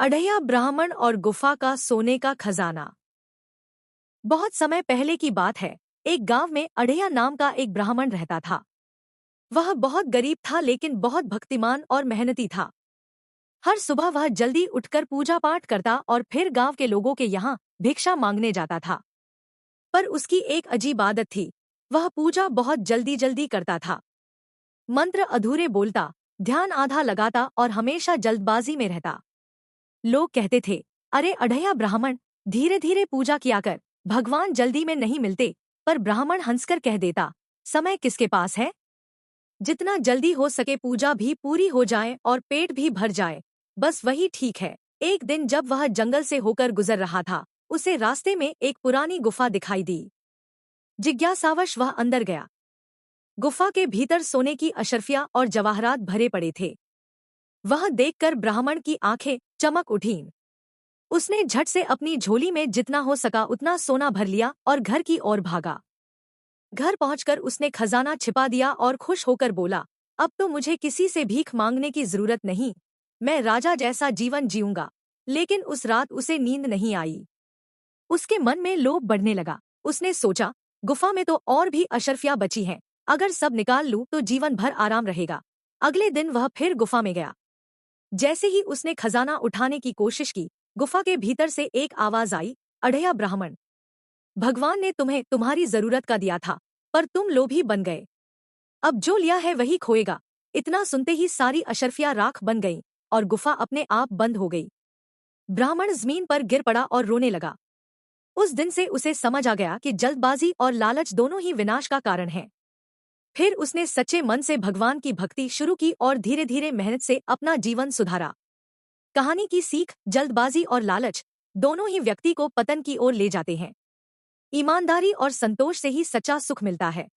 अढ़ैया ब्राह्मण और गुफा का सोने का खजाना। बहुत समय पहले की बात है। एक गांव में अढ़ैया नाम का एक ब्राह्मण रहता था। वह बहुत गरीब था लेकिन बहुत भक्तिमान और मेहनती था। हर सुबह वह जल्दी उठकर पूजा पाठ करता और फिर गांव के लोगों के यहाँ भिक्षा मांगने जाता था। पर उसकी एक अजीब आदत थी। वह पूजा बहुत जल्दी जल्दी करता था। मंत्र अधूरे बोलता, ध्यान आधा लगाता और हमेशा जल्दबाजी में रहता। लोग कहते थे, अरे अढ़ैया ब्राह्मण, धीरे धीरे पूजा किया कर, भगवान जल्दी में नहीं मिलते। पर ब्राह्मण हंसकर कह देता, समय किसके पास है? जितना जल्दी हो सके पूजा भी पूरी हो जाए और पेट भी भर जाए, बस वही ठीक है। एक दिन जब वह जंगल से होकर गुजर रहा था, उसे रास्ते में एक पुरानी गुफा दिखाई दी। जिज्ञासावश वह अंदर गया। गुफा के भीतर सोने की अशर्फियां और जवाहरात भरे पड़े थे। वह देखकर ब्राह्मण की आंखें चमक उठीं। उसने झट से अपनी झोली में जितना हो सका उतना सोना भर लिया और घर की ओर भागा। घर पहुंचकर उसने खजाना छिपा दिया और खुश होकर बोला, अब तो मुझे किसी से भीख मांगने की जरूरत नहीं। मैं राजा जैसा जीवन जीऊंगा। लेकिन उस रात उसे नींद नहीं आई। उसके मन में लोभ बढ़ने लगा। उसने सोचा, गुफा में तो और भी अशर्फियां बची हैं। अगर सब निकाल लूं तो जीवन भर आराम रहेगा। अगले दिन वह फिर गुफा में गया। जैसे ही उसने खजाना उठाने की कोशिश की, गुफा के भीतर से एक आवाज आई, अढ़ैया ब्राह्मण, भगवान ने तुम्हें तुम्हारी जरूरत का दिया था, पर तुम लोभी बन गए। अब जो लिया है वही खोएगा। इतना सुनते ही सारी अशर्फियां राख बन गईं और गुफा अपने आप बंद हो गई। ब्राह्मण जमीन पर गिर पड़ा और रोने लगा। उस दिन से उसे समझ आ गया कि जल्दबाजी और लालच दोनों ही विनाश का कारण है। फिर उसने सच्चे मन से भगवान की भक्ति शुरू की और धीरे धीरे मेहनत से अपना जीवन सुधारा। कहानी की सीख, जल्दबाजी और लालच दोनों ही व्यक्ति को पतन की ओर ले जाते हैं। ईमानदारी और संतोष से ही सच्चा सुख मिलता है।